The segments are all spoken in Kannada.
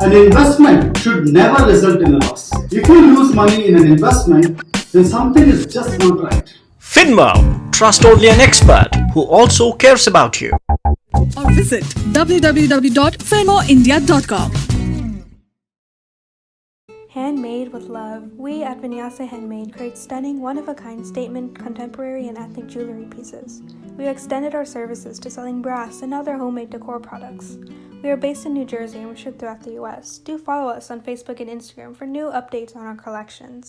An investment should never result in a loss. If you lose money in an investment, then something is just not right. FinMo, trust only an expert who also cares about you. Or visit www.finmoindia.com. Handmade with love, we at Vinyasa Handmade create stunning, one-of-a-kind statement, contemporary, and ethnic jewelry pieces. We've extended our services to selling brass and other homemade decor products. We are based in New Jersey and we ship throughout the US. Do follow us on Facebook and Instagram for new updates on our collections.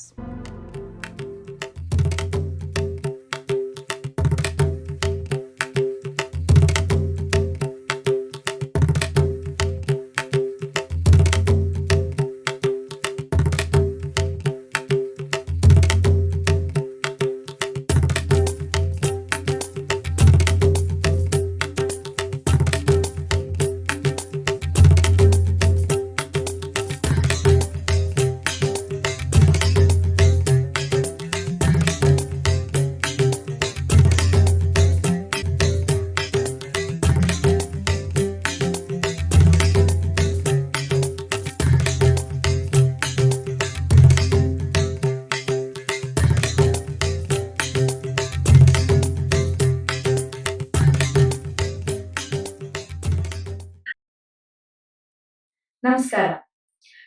ನಮಸ್ಕಾರ.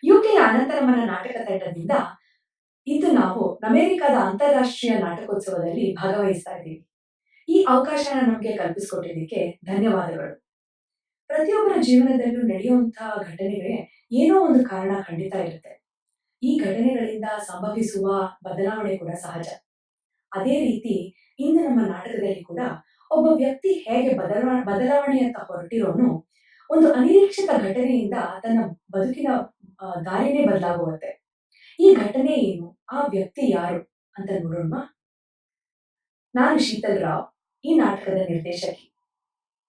ಯುಕೆಯ ಅನಂತರಮನ ನಾಟಕ ತಂಡದಿಂದ ಇಂದು ನಾವು ಅಮೆರಿಕದ ಅಂತಾರಾಷ್ಟ್ರೀಯ ನಾಟಕೋತ್ಸವದಲ್ಲಿ ಭಾಗವಹಿಸ್ತಾ ಇದ್ದೀವಿ. ಈ ಅವಕಾಶನ ನಮಗೆ ಕಲ್ಪಿಸಿಕೊಟ್ಟಿದ್ದಕ್ಕೆ ಧನ್ಯವಾದಗಳು. ಪ್ರತಿಯೊಬ್ಬರ ಜೀವನದಲ್ಲೂ ನಡೆಯುವಂತಹ ಘಟನೆಗೆ ಏನೋ ಒಂದು ಕಾರಣ ಖಂಡಿತ ಇರುತ್ತೆ. ಈ ಘಟನೆಗಳಿಂದ ಸಂಭವಿಸುವ ಬದಲಾವಣೆ ಕೂಡ ಸಹಜ. ಅದೇ ರೀತಿ ಇಂದು ನಮ್ಮ ನಾಟಕದಲ್ಲಿ ಕೂಡ ಒಬ್ಬ ವ್ಯಕ್ತಿ ಹೇಗೆ ಬದಲಾವಣೆಯತ್ತ ಹೊರಟಿರೋನು ಒಂದು ಅನಿರೀಕ್ಷಿತ ಘಟನೆಯಿಂದ ತನ್ನ ಬದುಕಿನ ದಾರಿನೇ ಬದಲಾಗುವಂತೆ. ಈ ಘಟನೆ ಏನು, ಆ ವ್ಯಕ್ತಿ ಯಾರು ಅಂತ ನೋಡೋಣ. ನಾನು ಶೀತಲ್ ರಾವ್, ಈ ನಾಟಕದ ನಿರ್ದೇಶಕಿ.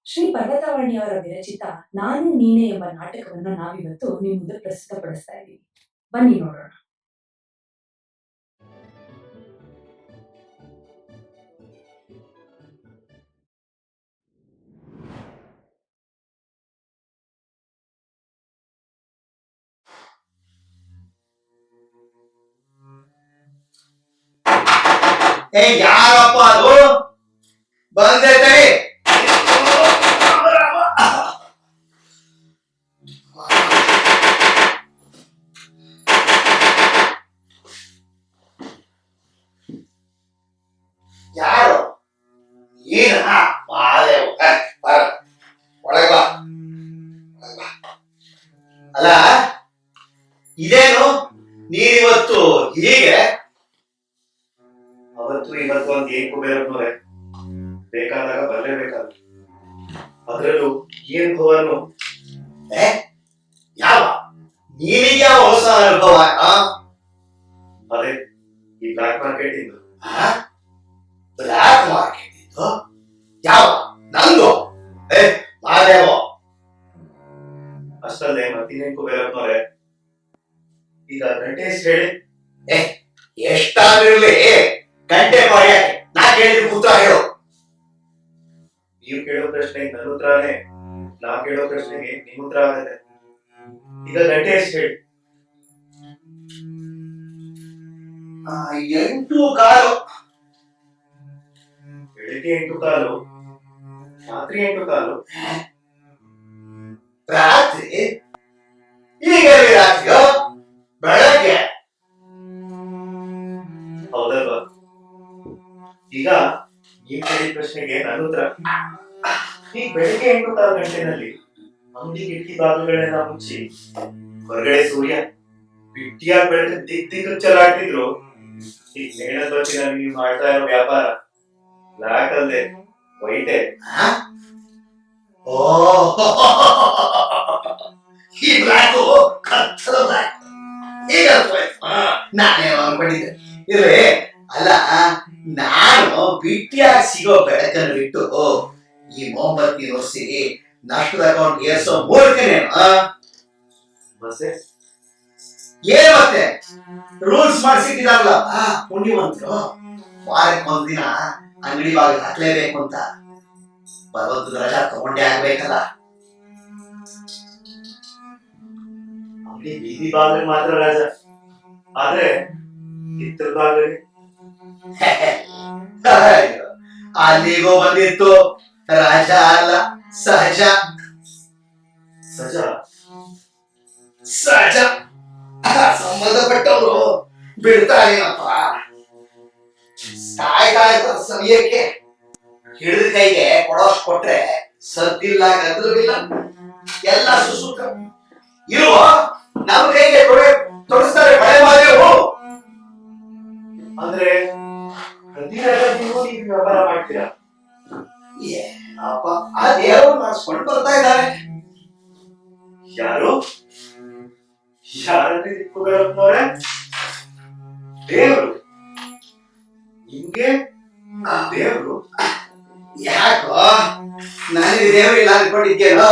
ಶ್ರೀ ಪರ್ವತವಾಣಿಯವರ ವಿರಚಿತ ನಾನು ನೀನೆ ಎಂಬ ನಾಟಕವನ್ನು ನಾವಿವತ್ತು ನಿಮ್ಮ ಮುಂದೆ ಪ್ರಸ್ತುತಪಡಿಸ್ತಾ ಇದ್ದೀವಿ. ಬನ್ನಿ ನೋಡೋಣ. ಯಾರಪ್ಪ ಅದು ಬಂದೆ ತಡಿ. ಯಾರು ಏನ ಒಳಗ ಬಾ. ಅಲ್ಲ ಇದೇನು ನೀನಿವತ್ತು ಹೀಗೆ? ಅವತ್ತು ಇವತ್ತು ಅಂತ ಏನ್ ಕುಬೇರಪ್ಪನವ್ರೆ, ಬೇಕಾದಾಗ ಬರ್ಲೇಬೇಕಾದ. ಅದ್ರಲ್ಲೂ ಏನ್ ಭವನು ಯಾವ ನೀನಿಗೆ ಯಾವ ಹೊಸ ಅನುಭವ? ಅದೇ ಈ ಬ್ಲಾಕ್ ಮಾರ್ಕೆಟ್ ಇಂದು. ಬ್ಲಾಕ್ ಮಾರ್ಕೆಟ್ ಇಂದು ಯಾವ ನಂದು ಮಾದೇವ? ಅಷ್ಟಲ್ಲದೆ ಮತ್ತಿನೇನ್ ಕುಬೇರಪ್ಪನವ್ರೆ, ಈಗ ಗಂಟೆ ಎಷ್ಟು ಹೇಳಿ? ಎಷ್ಟಾಗಿರ್ಲಿ ಗಂಟೆ ಯಾಕೆ? ನಾ ಕೇಳಿದ್ರೆ ಉತ್ತರ ಹೇಳು. ನೀವು ಕೇಳೋ ಪ್ರಶ್ನೆಗೆ ನನ್ನ ಉತ್ತರನೇ, ನಾ ಕೇಳೋ ಪ್ರಶ್ನೆಗೆ ನಿಮ್ ಉತ್ತರ ಆಗತ್ತೆ. ಈಗ ಗಂಟೆ ಎಷ್ಟು ಹೇಳಿ? 8:15. ಬೆಳಿಗ್ಗೆ 8:15, ರಾತ್ರಿ 8:15. ರಾತ್ರಿ? ಈಗ ರಾತ್ರಿಯೋ ಬೆಳಗ್ಗೆ? ಹೌದಲ್ವಾ? ಈಗ ನೀವ್ ಕೇಳಿದ ಪ್ರಶ್ನೆಗೆ ನನ್ನ ಉತ್ತರ. ಈಗ ಬೆಳಿಗ್ಗೆ 8:15 ಗಂಟೆನಲ್ಲಿ ಅಂಗಡಿ ಕಿಟಕಿ ಬಾಗಿಲುಗಳನ್ನೆಲ್ಲ ಮುಚ್ಚಿ ಹೊರಗಡೆ ಸೂರ್ಯ ಬಿಟ್ಟಿಯಾಗಿ ಬೆಳೆದು ದಿಗ್ ಚಲಾಡ್ತಿದ್ರು. ಈಗ ನೇಣದ ಬಚ್ಚಿನಲ್ಲಿ ನೀವು ಮಾಡ್ತಾ ಇರೋ ವ್ಯಾಪಾರ ಬ್ಲಾಕ್ ಅಲ್ದೆ ವೈಟೆ. ಈ ಬ್ಲಾಕು ಕತ್ತಲ ಬ್ಲಾಕ್. ಈಗ ನಾನೇ ಅನ್ಕೊಂಡಿದ್ದೆ. ಇರ್ಲಿ, ಅಲ್ಲ ನಾನು ಬಿಟ್ಟಿಯಾಗಿ ಸಿಗೋ ಬೆಳಕನ್ನು ಬಿಟ್ಟು ಈ ಮೊಹಮ್ಮದ್ ನುರ್ಸಿ ನಷ್ಟದ ಅಕೌಂಟ್ ಏರ್ಸೋ ಮೂರ್ಖನೇನು? ಏನ್ ಮತ್ತೆ ರೂಲ್ಸ್ ಮಾಡಿಸಿದ್ದಾರಲ್ಲ ಪುಣ್ಯವಂತರು, ವಾರಕ್ಕೆ ಒಂದಿನ ಅಂಗಡಿ ಬಾಗಿಲು ಹಾಕ್ಲೇಬೇಕು ಅಂತ. ಭಗವಂತನ ರಜಾ ತಗೊಂಡೇ ಆಗ್ಬೇಕಲ್ಲ. ಅಂಗಡಿ ಬೀದಿ ಬಾಗಿಲು ಮಾತ್ರ ರಾಜ, ಆದ್ರೆ ಹಿತ್ತಲ ಬಾಗಿಲಿಗೆ ಅಯ್ಯೋ, ಅಲ್ಲಿಗೂ ಬಂದಿತ್ತು ರಾಜ ಅಲ್ಲ ಸಹಜ. ಸಜ. ಸಹಜ ಸಂಬಂಧಪಟ್ಟವರು ಬಿಡ್ತಾರೇನಪ್ಪ. ಕಾಯ್ತಾ ಇರ್ತಾರ ಸಮಯಕ್ಕೆ, ಹಿಡಿದ ಕೈಗೆ ಕೊಡೋಷ್ಟು ಕೊಟ್ರೆ ಸದ್ದಿಲ್ಲ ಗದ್ದಲವಿಲ್ಲ, ಎಲ್ಲ ಸುಸೂತ್ರ. ಇರುವ ನಮ್ಮ ಕೈಗೆ ತೊಡಸ್ತಾರೆ ಮಳೆ ಮಾದೇವು. ಅಂದ್ರೆ ಪ್ರತಿ ರಜೆಗೂ ನೀವು ವ್ಯವಹಾರ ಮಾಡ್ತೀರಾ? ಏನಪ್ಪ, ಆ ದೇವರು ಮಾಡಿಸ್ಕೊಂಡು ಬರ್ತಾ ಇದ್ದಾರೆ. ಯಾರು ಯಾರಲ್ಲಿ ದಿಕ್ಕುಗಳನ್ನೋರೆ? ದೇವ್ರು ನಿಮ್ಗೆ ದೇವ್ರು? ಯಾಕೋ ನನಗೆ ದೇವರಿಲ್ಲ ಅನ್ಕೊಂಡಿದ್ದೇನೋ?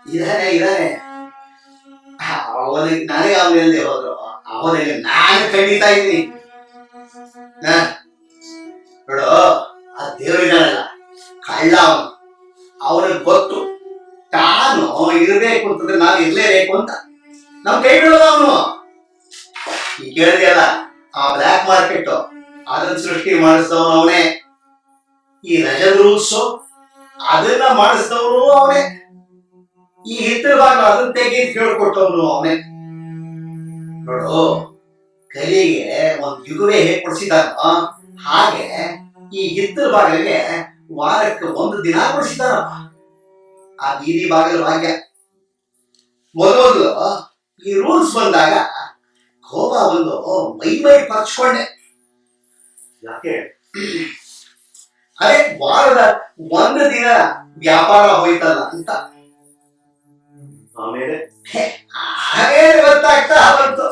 ಇದಾನೆ ಅವನಿಗೆ ನನಗೆ ಅವನಿಲ್ಲದೆ ಹೋದ್ರು ಅವನಿಗೆ ನಾನು ಖಂಡಿತ ಇದ್ದೀನಿ. ನೋಡು, ಆ ದೇವರಿದಾನಲ್ಲ ಕಳ್ಳ ಅವನು. ಅವನಿಗೆ ಗೊತ್ತು ತಾನು ಇರಬೇಕು ಅಂತಂದ್ರೆ ನಾವು ಇರ್ಲೇಬೇಕು ಅಂತ. ನಮ್ ಕೈ ಬಿಡೋದು ಅವನು. ಈ ಕೇಳಿದೆಯಲ್ಲ, ಆ ಬ್ಲ್ಯಾಕ್ ಮಾರ್ಕೆಟ್ ಅದನ್ನ ಸೃಷ್ಟಿ ಮಾಡಿಸಿದವನು ಅವನೇ. ಈ ರಜದ ರೂಲ್ಸ್ ಅದನ್ನ ಮಾಡಿಸಿದವನು ಅವನೇ. ಈ ಹಿತ್ತಲ ಭಾಗ ಅದನ್ನ ತೆಗೆದು ಕೇಳ್ಕೊಟ್ಟವನು ಅವನೇ. ನೋಡು, ಕಲಿಗೆ ಒಂದ್ ಯುಗವೇ ಹೇಗೆ ಕೊಡಿಸಿದಾನೋ ಹಾಗೆ ಈ ಹಿತ್ತಲ ಬಾಗಿಲಿಗೆ ವಾರಕ್ಕೆ ಒಂದು ದಿನ ಕೊಡಿಸಿದಾನಪ್ಪ. ಆ ಬೀದಿ ಬಾಗಿಲು ಭಾಗ್ಯ. ಮೊದಲು ಈ ರೂಲ್ಸ್ ಬಂದಾಗ ಕೋಪ ಬಂದು ಮೈ ಪರ್ಚ್ಕೊಂಡೆ. ಯಾಕೆ? ಅದೇ ವಾರದ ಒಂದು ದಿನ ವ್ಯಾಪಾರ ಹೋಯ್ತಲ್ಲ ಅಂತ. ಆಮೇಲೆ ಹಾಗೆ ಗೊತ್ತಾಗ್ತಾ ಬಂತು,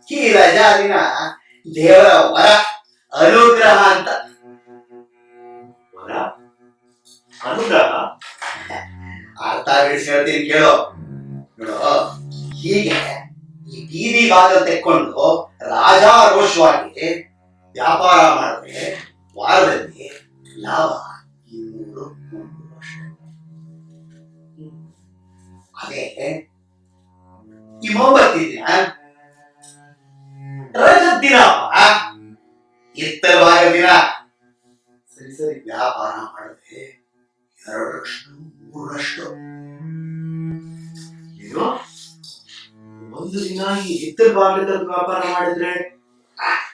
ಈ ರಜಾ ದಿನ ದೇವರ ವರ, ಅನುಗ್ರಹ ಅಂತ. ವರ? ಅನುಗ್ರಹ? ಅರ್ಥ ಬಿಡಿಸಿ ಹೇಳ್ತೀನಿ ಕೇಳೋ. ನೋಡು, ಹೀಗೆ ಈ ಬೀದಿ ಬಾಗಿಲು ತೆಕ್ಕೊಂಡು ರಾಜಾರೋಷವಾಗಿ ವ್ಯಾಪಾರ ಮಾಡಿದ್ರೆ ವಾರದಲ್ಲಿ ಲಾಭ 200-300 ಅಷ್ಟೇ. ಅದೇ ಈ ಮೊಂಬತ್ತಿ ದಿನ ರಜದ ದಿನ, ಹಿತ್ತಲ ಭಾಗ ದಿನ ಸರಿ ವ್ಯಾಪಾರ ಮಾಡಿದ್ರೆ 2-3 ಏನು? ಒಂದು ದಿನ ಈ ಹಿತ್ತಲ ಬಾಗಿಲು ವ್ಯಾಪಾರ ಮಾಡಿದ್ರೆ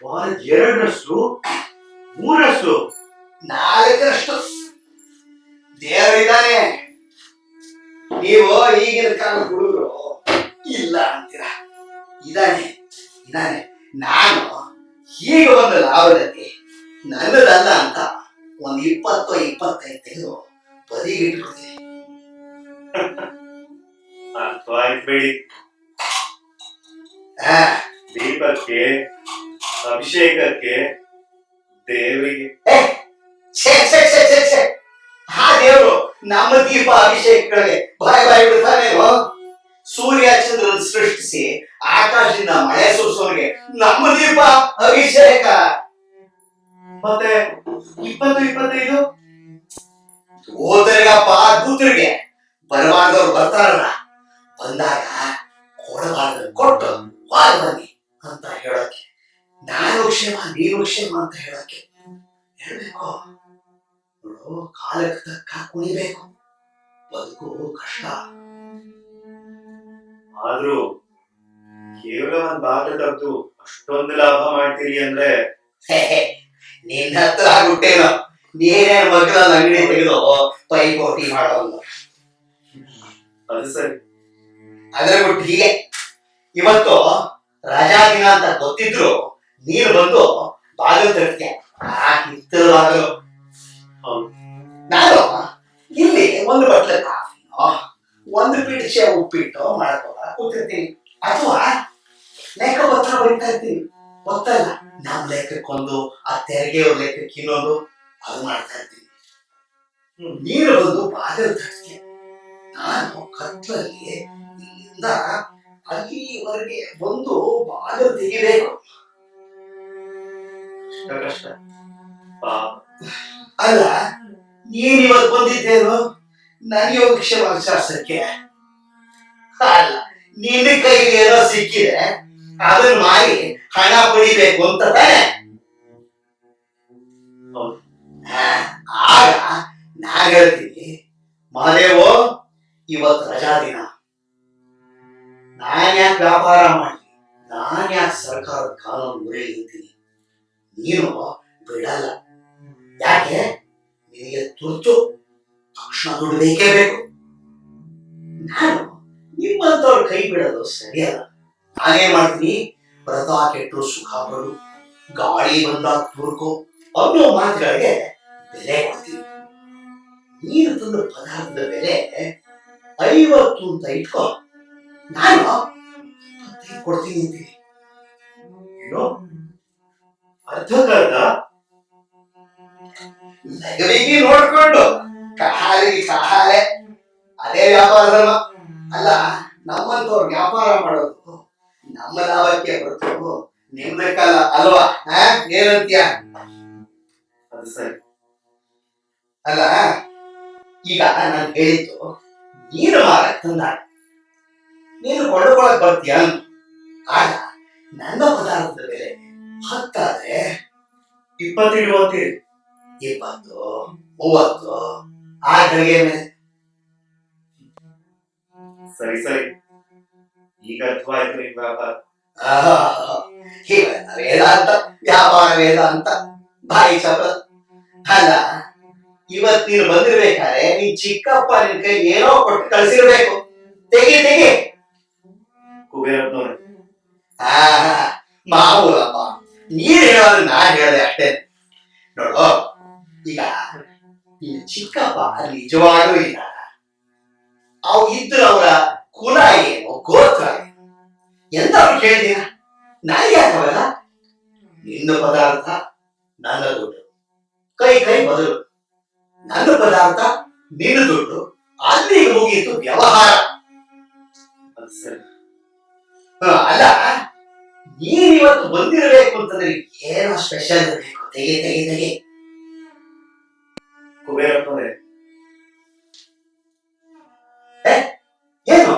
ವಾರದ 2-3 4 ದೇವರಿದ್ದಾನೆ. ನೀವು ಈಗಿನ ಕಾಲ ಹುಡುಗರು ಇಲ್ಲ ಅಂತೀರ. ಇದಾನೆ. ನಾನು ಹೀಗೆ ಒಂದು ಲಾಭದಲ್ಲಿ ನನ್ನದಲ್ಲ ಅಂತ ಒಂದು 20-25 ತೆಗೆದು ಬದಿಗೆ ಇಟ್ಕೊಳ್ತೀನಿ. ಅರ್ಥವಾಯ್ತು ಬಿಡಿ. ದೀಪಕ್ಕೆ, ಅಭಿಷೇಕಕ್ಕೆ, ದೇವರಿಗೆ. ಆ ದೇವರು ನಮ್ಮ ದೀಪ ಅಭಿಷೇಕಗಳಿಗೆ ಬಾಯಿ ಬಿಡ್ತಾನೇನೋ? ಸೂರ್ಯ ಚಂದ್ರನ ಸೃಷ್ಟಿಸಿ ಆಕಾಶದಿಂದ ಮಳೆ ಸುರಿಸೋರಿಗೆ ನಮ್ಮ ದೀಪ ಅಭಿಷೇಕ. ಮತ್ತೆ 20-25 ಓದರಿಗಪ್ಪ, ದೂತರಿಗೆ ಬರಬಾರ್ದವ್ರು ಬರ್ತಾರಲ್ಲ, ಬಂದಾಗ ಕೊಡಬಾರ್ದು ಕೊಟ್ಟು ವಾರ ಬನ್ನಿ ಅಂತ ಹೇಳಕ್ಕೆ, ನಾನು ಕ್ಷೇಮ ನೀನು ಕ್ಷೇಮ ಅಂತ ಹೇಳಕ್ಕೆ ಹೇಳ್ಬೇಕು. ನೋಡು, ಕಾಲಕ್ಕೆ ತಕ್ಕ ಕುಣಿಬೇಕು. ಬದುಕು ಕಷ್ಟ. ಆದ್ರೂ ಕೇವಲ ಒಂದ್ ಬಾಗಿಲು ತೆಗೆದು ಅಷ್ಟೊಂದು ಲಾಭ ಮಾಡ್ತೀರಿ ಅಂದ್ರೆ ನಿನ್ನ ಹತ್ರ ಆಗ್ಬಿಟ್ಟೇನೋ. ನೀನೇನ್ ಮಗನ ಅಂಗಡಿ ತೆಗೆದು ಪೈಪೋಟಿ ಮಾಡೋದು. ಅದು ಸರಿ. ಅದ್ರ ಬಿಟ್ಟು ಹೀಗೆ ಇವತ್ತು ರಜಾ ದಿನ ಅಂತ ಗೊತ್ತಿದ್ರು ನೀನು ಬಂದು ಬಾಗಿಲು ತರ್ತೀಯ. ಹಿತ್ತಲ ಬಾಗಿಲು. ನಾನು ಇಲ್ಲಿ ಒಂದು ಬಟ್ಲ ಕಾಫಿನೋ ಒಂದು ಪಿಡಿಚೆ ಉಪ್ಪಿಟ್ಟು ಮಾಡ್ಕೋ ಕೂತಿರ್ತೀನಿ. ಅಥವಾ ಲೆಕ್ಕ ಪತ್ರ ಬರೀತಾ ಇರ್ತೀನಿ. ಗೊತ್ತಲ್ಲ, ನಮ್ ಲೆಕ್ಕಕ್ಕೊಂದು, ಆ ತೆರಿಗೆಯವ್ರ ಲೆಕ್ಕಕ್ಕೆ ಇನ್ನೊಂದು, ಅದು ಮಾಡ್ತಾ ಇರ್ತೀನಿ. ನೀರು ಬಂದು ಬಾಗಿಲು ತರ್ತೀಯ. ನಾನು ಕತ್ಲಲ್ಲಿ ಇಲ್ಲಿಂದ ಅಲ್ಲಿವರೆಗೆ ಬಂದು ಬಾಗಿಲು ತೆಗಿಬೇಕು. ಕಷ್ಟ. ಅಲ್ಲ, ನೀನ್ ಇವತ್ತು ಬಂದಿದ್ದೇನು ನನ್ನ ಯೋಗಕ್ಷೇಮ ಶಾಸ್ತ್ರಕ್ಕೆ? ಅಲ್ಲ, ನಿನ್ನ ಕೈಗೆ ಏನೋ ಸಿಕ್ಕಿದೆ ಅದನ್ನ ಮಾರಿ ಹಣ ಪಡಿಬೇಕು ಅಂತ ತಾನೆ. ಹೌದು. ಆಗ ನಾನ್ ಹೇಳ್ತೀನಿ, ಮಹಾದೇವು ಇವತ್ತು ರಜಾ ದಿನ, ನಾನ್ ಯಾಕೆ ವ್ಯಾಪಾರ ಮಾಡಿ, ನಾನ್ ಯಾಕೆ ಸರ್ಕಾರದ ಕಾನೂನು ಮುರಿತೀನಿ, ನೀನು ಬಿಡಲ್ಲ. ಯಾಕೆ? ನಿನಗೆ ತುರ್ತು ತಕ್ಷಣ ದುಡ್ಡು ಬೇಕೇ ಬೇಕು. ನಾನು ನಿಮ್ಮಂತವ್ರ ಕೈ ಬಿಡೋದು ಸರಿಯಲ್ಲ. ನಾನೇನ್ ಮಾಡ್ತೀನಿ, ವ್ರತ ಕೆಟ್ಟರು ಸುಖ ಪಡು, ಗಾಳಿ ಬಂದಾಗ ತುರ್ಕು ಅನ್ನೋ ಮಾತುಗಳಿಗೆ ಬೆಲೆ ಕೊಡ್ತೀನಿ. ನೀನು ತಂದ ಪದಾರ್ಥದ ಬೆಲೆ 50 ಅಂತ ಇಟ್ಕೋ, ನಾನು 25 ಕೊಡ್ತೀನಿ ಅಂತೀನಿ. ಏನೋ ಅರ್ಥಕ್ಕರ್ಧ ಲಗವಿಗಿ ನೋಡ್ಕೊಂಡು ಕಹಾಲೆ ಅದೇ ವ್ಯಾಪಾರ ಧರ್ಮ ಅಲ್ಲ. ನಮ್ಮಂತವ್ರು ವ್ಯಾಪಾರ ಮಾಡೋದು ನಮ್ಮ ಲಾಭಕ್ಕೆ ಹೊರತು ನಿಮ್ದಕ್ಕಲ್ಲ ಅಲ್ವಾ? ಏನಂತೀಯ? ಅದು ಸರಿ. ಅಲ್ಲ, ಈಗ ನಾನು ಹೇಳಿದ್ದು ನೀನು ಮಾರಕ್ ತಂದ, ನೀನು ಕೊಂಡುಕೊಳಕ್ ಬರ್ತೀಯ. ಆಗ ನನ್ನ ಪದಾರ್ಥದ ಬೆಲೆ 10 ಆದ್ರೆ 20 ಇಡುವಂತೀರಿ. 20, 30 ಆ ಗಳಿಗೆ ಮೇಲೆ. ಸರಿ ಸರಿ, ಈಗ ಅರ್ಥವಾಯ್ತು ನಿಮ್ ವ್ಯಾಪಾರ. ಇವೆಲ್ಲ ವೇದಾಂತ, ವ್ಯಾಪಾರ ವೇದಾಂತ, ಬಾಯಿ ಚಪಲ. ಅಲ್ಲ, ಇವತ್ ನೀನು ಬಂದಿರ್ಬೇಕಾದ್ರೆ ನೀನ್ ಚಿಕ್ಕಪ್ಪ ನಿನ್ ಕೈ ಏನೋ ಕೊಟ್ಟು ಕಳ್ಸಿರ್ಬೇಕು. ತೆಗಿ ಕುಬೇರಪ್ಪನವ್ರೆ, ಮಾಮೂಲಪ್ಪ, ನೀನ್ ಹೇಳೋದು ನಾನ್ ಹೇಳ್ದೆ ಅಷ್ಟೇ. ನೋಡು, ಈಗ ನಿನ್ ಚಿಕ್ಕಪ್ಪ ನಿಜವಾಗ್ಲೂ ಇಲ್ಲ. ಅವು ಇದ್ರು ಅವರ ಕುಲ ಏನು, ಗೋತ್ರ ಏನು ಎಂತ ಅವ್ರು ಕೇಳಿದೀಯ? ನನಗೆ ಯಾಕವಲ್ಲ? ನಿನ್ನ ಪದಾರ್ಥ ನನ್ನ ದುಡ್ಡು, ಕೈ ಬದಲು. ನನ್ನ ಪದಾರ್ಥ ನಿನ್ನ ದುಡ್ಡು, ಅಲ್ಲಿಗೆ ಮುಗೀತು ವ್ಯವಹಾರ. ಅದು ಸರಿ. ಅಲ್ಲ, ನೀನಿವತ್ತು ಬಂದಿರಬೇಕು ಅಂತಂದ್ರೆ ಏನೋ ಸ್ಪೆಷಲ್ ಇರಬೇಕು. ತೆಗಿ ಕುಬೇರಪ್ಪನವ್ರೆ, ಏನು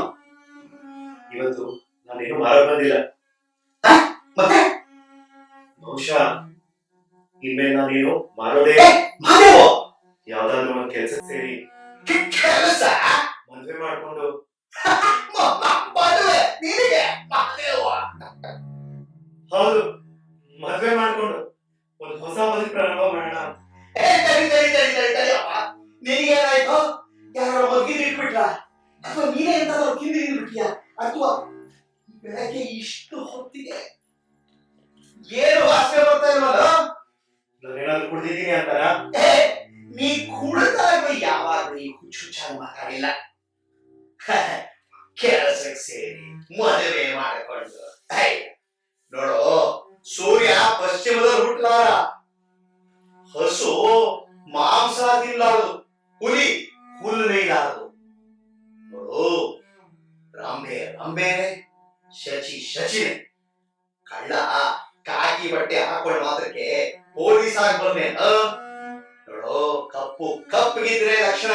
ಇವತ್ತು ನಾನೇನು ಮಾರಕ್ ಬಂದಿಲ್ಲ. ಮತ್ತೆ? ಬಹುಶಃ ಇನ್ಮೇಲೆ ನಾನೇನು ಮಾರೋದೇ ಮಾದೇವು ಯಾವ್ದಾದ್ರು ಒಂದ್ ಕೆಲ್ಸಕ್ಕೆ ಸೇರಿ ಕೆಲಸ ಮದ್ವೆ ಮಾಡ್ಕೊಂಡು ಮದುವೆ ನಿನಗೆ ಮಾದೇವ. ಹೌದು, ಮದ್ವೆ ಮಾಡ್ಕೊಂಡು ಒಂದು ಹೊಸ ಬದುಕು ಪ್ರಾರಂಭ ಮಾಡೋಣ. ತಡಿಯಪ್ಪ, ನಿನಗೇನಾಯ್ತು? ಯಾರೋ ಮದ್ಗಿನ ಇಟ್ಬಿಟ್ರ ಅಥವಾ ನೀನೇ ಎಂತಾದ್ರು ತಿಂದು ಬಿಟ್ಟಿಯಾ? ಅಥವಾ ಬೆಳಗ್ಗೆ ಇಷ್ಟು ಹೊತ್ತಿಗೆ ಏನು ವಾಸನೆ ಬರ್ತಾ ಇಲ್ವಲ್ಲ? ನಾನೇನಾದ್ರೂ ಕುಡ್ದಿದ್ದೀನಿ ಅಂತಾರ? ನೀ ಕುಡಿದಾಗ ಯಾವಾಗಲೂ ಈ ಹುಚ್ಚುಚ್ಚಾಗಿ ಮಾತಾಡಿಲ್ಲ. ಕೆಲಸಕ್ಕೆ ಸೇರಿ ಮದುವೆ ಮಾಡಿಕೊಂಡು ನೋಡು, ಸೂರ್ಯ ಪಶ್ಚಿಮದಲ್ಲಿ ಹುಟ್ಟಲಾರ, ಹಸು ಮಾಂಸ ತಿನ್ನಲಾರದು, ಹುಲಿ ಹುಲ್ಲು ನೇಯಲಾರದು. ನೋಡು, ರಂಬೆ ಶಚಿನೇ. ಕಳ್ಳ ಕಾಕಿ ಬಟ್ಟೆ ಹಾಕೊಂಡು ಮಾತ್ರಕ್ಕೆ ಪೊಲೀಸ್ ಆಗಿ ಬಂದೆ. ನೋಡು, ಕಪ್ಪಗಿದ್ರೆ ಲಕ್ಷಣ,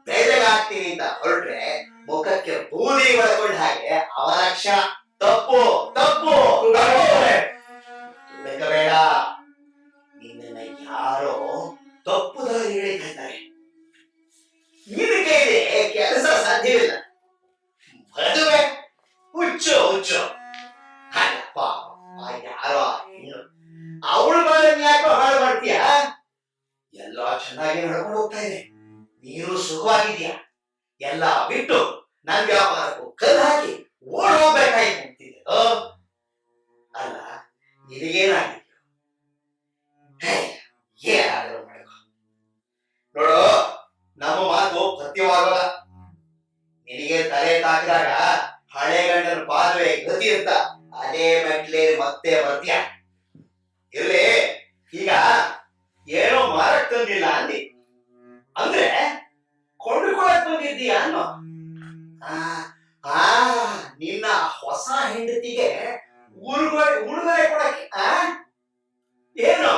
ಬೆಳಗಾಗ್ತೀನಿ ಅಂತ ಹೊರಟ್ರೆ ಮುಖಕ್ಕೆ ಬೂದಿ ಬಳ್ಕೊಂಡ ಹಾಗೆ ಅವನ ಲಕ್ಷಣ. ತಪ್ಪು ಬೇಡ. ನಿನ್ನ ಯಾರೋ ತಪ್ಪು ದಾರಿ ಹೇಳಿದ್ದಾರೆ. ನಿನ್ನ ಕೈಲಿ ಕೆಲಸ ಸಾಧ್ಯವಿಲ್ಲ. ಮದುವೆ ಹುಚ್ಚು ಅಲ್ಲಪ್ಪ, ಯಾರೋ ಹೆಣ್ಣು, ಅವಳ ಬಾಳನ್ನ ಯಾಕೋ ಹಾಳು ಮಾಡ್ತೀಯ? ಎಲ್ಲ ಚೆನ್ನಾಗಿ ನಡ್ಕೊಂಡು ಹೋಗ್ತಾ ಇದೆ, ನೀನು ಸುಖವಾಗಿದೀಯ. ಎಲ್ಲ ಬಿಟ್ಟು ನನ್ ವ್ಯಾಪಾರಕ್ಕೂ ಕಲ್ಲು ಹಾಕಿ ಓಡ್ ಹೋಗ್ಬೇಕಾಯ್ತು ಅಂತಿದ್ದೆ. ಅಲ್ಲ, ನಿನಗೇನಾಗಿದ್ಯೋ? ಏನಾದರೂ ಮಾಡ್ಕೊ. ನೋಡು, ನಮ್ಮ ಮಾತು ಸತ್ಯವಾಗಲ್ಲ. ನಿನಗೆ ತಲೆ ತಾಕಿದಾಗ ಹಳೆ ಗಂಡನ ಪಾದುವೆ ಗತಿ ಅಂತ ಅದೇ ಮೆಟ್ಲೆ ಮತ್ತೆ ಬರ್ತೀಯ. ಇರ್ಲಿ, ಈಗ ಏನೋ ಮಾರಕ್ ತಂದಿಲ್ಲ ಅಂದಿ ಅಂದ್ರೆ ಕೊಂಡುಕೊಳಕ್ ಬಂದಿದ್ದೀಯ ಅನ್ನೋ. ನಿನ್ನ ಹೊಸ ಹೆಂಡತಿಗೆ ಉಡುಗೊರೆ ಕೊಡಕ್ಕೆ ಏನು?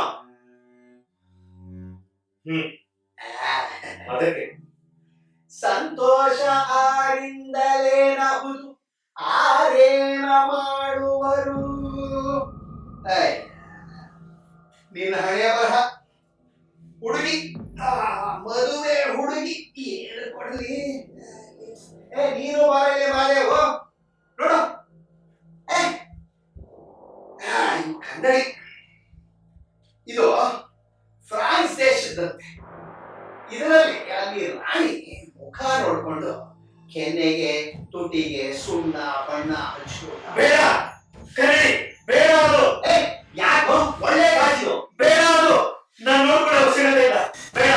ಅದಕ್ಕೆ ಸಂತೋಷ ಆರಿಂದಲೇನಹುದು ಬರು. ಏಯ್, ನಿನ್ನ ಹಣೆಯ ಬರಹ ಹುಡುಗಿ, ಮದುವೆ ಹುಡುಗಿ ಏನು ಕೊಡಲಿ? ನೀನು ಬಾರಲೆ ಮಾದೇವು ನೋಡು. ಕನ್ನಡಿ ಇದು ಫ್ರಾನ್ಸ್ ದೇಶದಂತೆ. ಇದರಲ್ಲಿ ಅಲ್ಲಿ ರಾಣಿ ಮುಖ ನೋಡ್ಕೊಂಡು ಕೆನ್ನೆಗೆ ತುಟಿಗೆ ಸುಣ್ಣ ಬಣ್ಣ ಹಚ್ಚೋಣ. ಬೇಡ ಕನ್ನಡಿ, ಬೇಡ ಅದು. ಯಾಕೋ ಒಳ್ಳೆ ಗಾಜಿದು ಬೇಡ ಅದು. ನಾನು ನೋಡ್ಕೊಳ್ಳೋ ಅವಶ್ಯಕತೆ ಇಲ್ಲ. ಬೇಡ.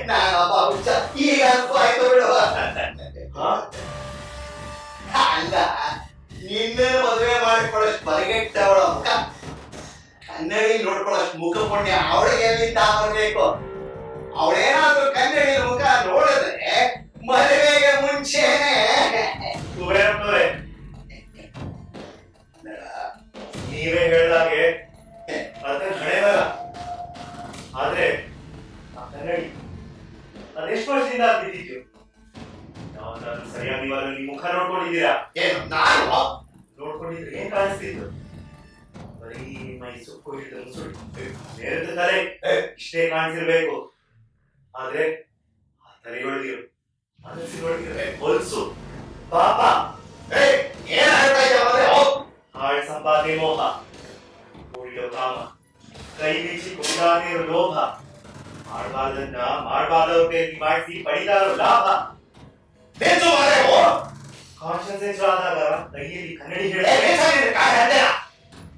ನಾನೊಬ್ಬ ಹುಚ್ಚ, ಈಗ ಆಯ್ತು ಬಿಡುವ. ಅಲ್ಲ, ನಿನ್ನ ಮದುವೆ ಮಾಡಿಕೊಳ್ಳೋಷ್ಟು ಬರಿಗೆಟ್ಟವಳ ಮುಖ, ಕನ್ನಡಿ ನೋಡ್ಕೊಳ್ಳೋಷ್ಟು ಮುಖ ಪುಣ್ಯ ಅವಳಿಗೆ ಎಲ್ಲಿಂದ ಬರಬೇಕು? ಅವಳೇನಾದ್ರೂ ಕನ್ನಡಿ ಮುಖ ನೋಡಿದ್ರೆ ಮದುವೆಗೆ ಮುಂಚೆನೆ ಕುಬೇರಪ್ಪನವರೇ, ನೀವೇ ಹೇಳ್ದಾಗೆ ಅದನ್ನ ಹಣೆ ಬರ. ಆದ್ರೆ ಆ ಕನ್ನಡಿ ಅದೆಷ್ಟು ವರ್ಷದಿಂದ ಬಿದ್ದಿದ್ಯೋ? ಯಾವ್ದಾದ್ರು ಸರಿಯಾಗಿ ಇವಾಗ ನಿಮ್ ಮುಖ ನೋಡ್ಕೊಂಡಿದ್ದೀರಾ? ಏನು ನಾನು ನೋಡ್ಕೊಂಡಿದ್ರೆ ಏನ್ ಕಾಣಿಸ್ತಿತ್ತು? ಬರೀ ಮೈ ಸೊಪ್ಪು ಹಿಡಿದು ಮುಸುಳಿ ನೇರದ ತಲೆ ಇಷ್ಟೇ ಕಾಣಿಸಿರ್ಬೇಕು. ಆದ್ರೆ ಆ ತಲೆಗೊಳಗಿರೋ ಮನಸ್ಸಿನೊಳಗಿರೋ ಹೊಲ್ಸು ಪಾಪ, ಏನ್ ಹೇಳ್ತಾ ಇದ್ದಾವೆ? ಹಾಳ್ ಸಂಪಾದನೆ ಮೋಹ, ಕೂಡಿರೋ ಕಾಮ, ಕೈ ಬೀಚಿ ಕುಡಿದಾಗಿರೋ ಲೋಭ, ಮಾಡಬಾರ್ದನ್ನ ಮಾಡಬಾರ್ದವ್ರ ಕೈಲಿ ಮಾಡಿಸಿ ಪಡಿತಾರೋ ಲಾಭ. ಕಾನ್ಶಿಯನ್ಸ್ ಆದಾಗ ಕೈಯಲ್ಲಿ ಕನ್ನಡಿ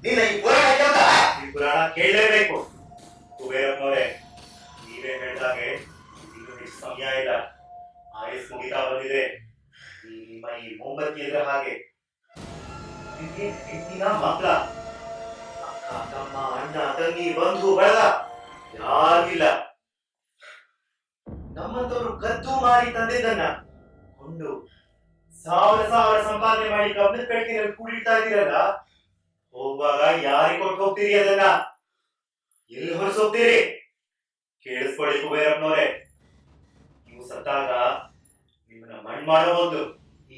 ನಿನ್ನ ಈ ಪುರಾಣ ಕೇಳ್ತಾ? ಈ ಪುರಾಣ ಕೇಳಲೇಬೇಕು. ಕುಬೇರಪ್ಪನವರೇ, ನೀವೇ ಹೇಳ್ದಾಗೆ ಇನ್ನು ಹೆಚ್ಚು ಸಮಯ ಇಲ್ಲ, ಆಯಸ್ ಮುಗಿತಾ ಬಂದಿದೆ. ನಿಮ್ಮ ಈ ಮೊಂಬತ್ತಿ ಇದ್ರ ಹಾಗೆ ಹೆಂಡತಿನ ಮಕ್ಕಳ, ಅಕ್ಕ ತಮ್ಮ ಅಣ್ಣ ತಂಗಿ ಬಂಧು ಬಳಗ ಯಾರಿಲ್ಲ. ನಮ್ಮಂತವ್ರು ಕದ್ದು ಮಾರಿ ತಂದಿದ್ದನ್ನ ಕೊಂಡು ಸಾವಿರ ಸಾವಿರ ಸಂಪಾದನೆ ಮಾಡಿ ಕಬ್ಬದ ಕಟ್ಟಿನಲ್ಲಿ ಕೂಡಿಡ್ತಾ ಇದ್ದೀರಲ್ಲ, ಹೋಗುವಾಗ ಯಾರಿಗೆ ಕೊಟ್ಟು ಹೋಗ್ತೀರಿ? ಅದನ್ನ ಎಲ್ಲಿ ಹೊರಸೋಗ್ತೀರಿ? ಕೇಳಿಸ್ಕೊಳ್ಳಿ ಕುಬೇರಪ್ಪನವರೇ, ನೀವು ಸತ್ತಾಗ ನಿಮ್ಮನ್ನ ಮಣ್ಣು ಮಾಡೋ ಮೊದಲು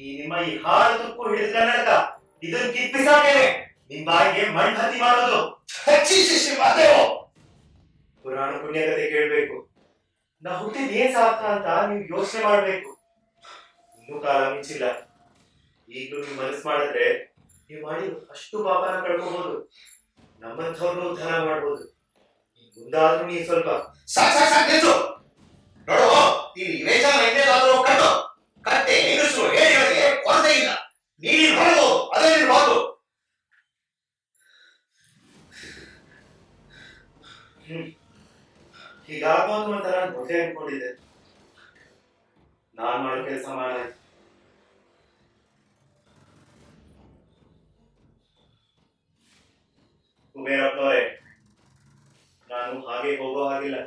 ಈ ನಿಮ್ಮ ಈ ಹಾಳು ತುಕ್ಕು ಹಿಡಿದ ಕನ್ನಡಕ ಇದನ್ನ ಕಿಪ್ಪಿಸಾಕೇನೆ ನಿಮ್ ಬಾಯಿಗೆ ಮಣ್ಣು ಹತ್ತಿ ಮಾಡೋದು. ಪುರಾಣ ಪುಣ್ಯಕತೆ ಕೇಳ್ಬೇಕು. ನಾ ಹುಟ್ಟಿದ ಏನ್ ಸಾಕ ಅಂತ ನೀವು ಯೋಚನೆ ಮಾಡ್ಬೇಕು. ಇನ್ನೂ ಕಾಲ ಮಿಂಚಿಲ್ಲ. ಈಗಲೂ ನೀವು ಮನಸ್ಸು ಮಾಡಿದ್ರೆ ನೀವು ಮಾಡಿ ಅಷ್ಟು ಪಾಪನ ಕಳ್ಕೋಬಹುದು, ನಮ್ಮಂಥವ್ರನ್ನು ಉದ್ಧಾರ ಮಾಡ್ಬೋದು. ಮುಂದಾದ್ರೂ ನೀವು ಸ್ವಲ್ಪ ನೋಡು, ನೀನು ವೇಚಾನ ಇನ್ನೇನಾದ್ರೂ ಕಟ್ಟು ಕಟ್ಟೆ ಹೆಂಗಸರು ಹೇಳಿಗಳಿಗೆ ಕೊರತೆ ಇಲ್ಲ. ನೀನು ಹೊರಗು, ಅದೇ ನೀನು ಮಾತು. ಹೀಗಾಗೋದು ಒಂಥರ ಮೊದಲೇ ಅನ್ಕೊಂಡಿದ್ದೆ. ನಾನ್ ಮಾಡೋ ಕೆಲಸ ಮಾಡಾಯ್ತು. ಕುಬೇರಪ್ಪನವರೇ, ನಾನು ಹಾಗೆ ಹೋಗೋ ಹಾಗಿಲ್ಲ.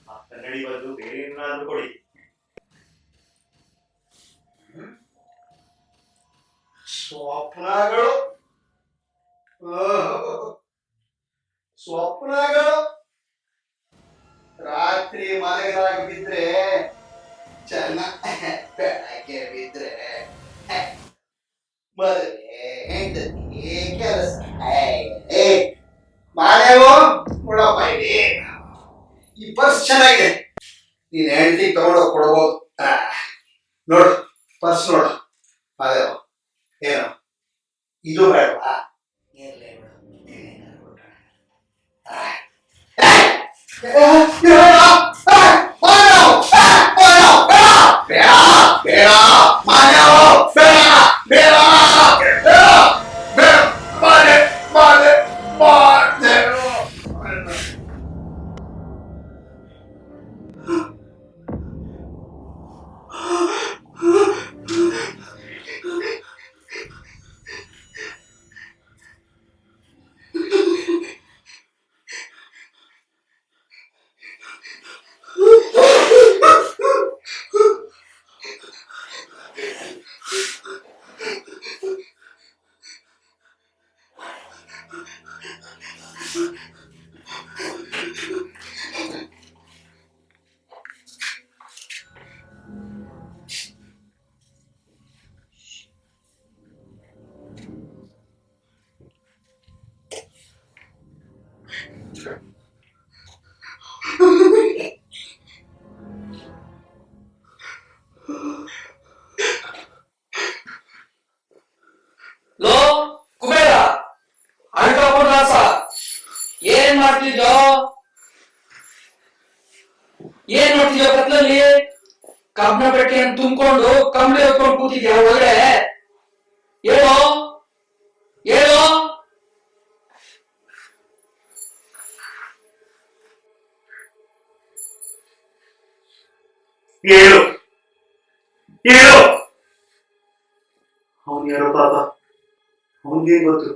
ಆ ಕನ್ನಡಿ ಬದಲು ಬೇರೆ ಏನಾದ್ರೂ ಕೊಡಿ. ಸ್ವಪ್ನಗಳು, ಸ್ವಪ್ನಗಳು ರಾತ್ರಿ ಮಲಗರಾಗ ಬಿದ್ರೆ ಚೆನ್ನ, ಬೆಳಗ್ಗೆ ಬಿದ್ರೆ ಮದುವೆ ಹೆಂಡತಿ ಕೆಲಸ. ಮಾದೇವು ಕೊಡಪ್ಪ, ಇಲ್ಲಿ ಈ ಪರ್ಸ್ ಚೆನ್ನಾಗಿದೆ, ನೀನ್ ಹೆಂಡತಿ ತಗೊಂಡೋಗಿ ಕೊಡ್ಬೋದು. ನೋಡು ಪರ್ಸ್ ನೋಡು ಮಾದೇವು. ಏನು ಇದು ಬೇಡವಾ? ಕಂಬಳಿ ಹೊತ್ಕೊಂಡು ಕೂತಿದ್ಯಾ ಒಳಗಡೆ? ಹೇಳೋ ಹೇಳೋ. ಹೇಳು ಹೇಳು. ಅವನ್ ಯಾರೋ ಪಾಪ, ಅವನ್ಗೇನ್ ಗೊತ್ತು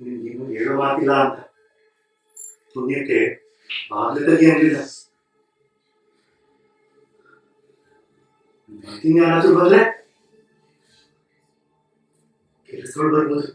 ನಿನ್ಗೇನು ಹೇಳೋ ಮಾತಿಲ್ಲ ಅಂತ. ಪುಣ್ಯಕ್ಕೆ ಬಾಗ್ಲು ತೆಗಿ ಅಂದಿಲ್ಲ. ಮತ್ತಿನ್ಯಾರಾದ್ರೂ ಬಂದ್ರೆ ಕೆಲಸಗಳು ಬರ್ಬೋದು.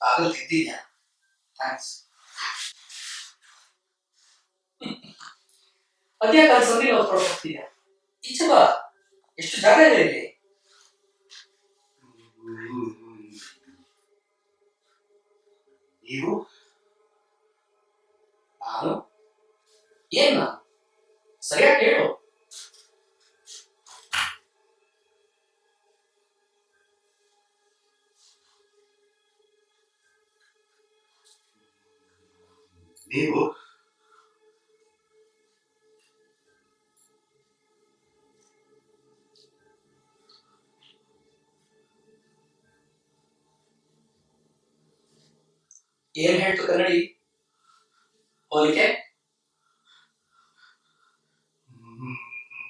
ಬಾಗಿಲು ತೆಗ್ದಿದ್ಯಾ? ಥ್ಯಾಂಕ್ಸ್. ಅದ್ಯಾಕ ಸಂದಿನ ಹೊತ್ಕೊಂಡು ಹೋಗ್ತೀಯಾ? ಈಚೆ ಬಾ, ಎಷ್ಟು ಜಾಗ ಇದೆ ಇಲ್ಲಿ. ನೀವು? ನಾನು ಏನ್ ನಾನು ಸರಿಯಾಗಿ ಹೇಳು. ನೀವು ಏನ್ ಹೇಳ್ತು ಕನ್ನಡಿ? ಹೋಲಿಕೆ?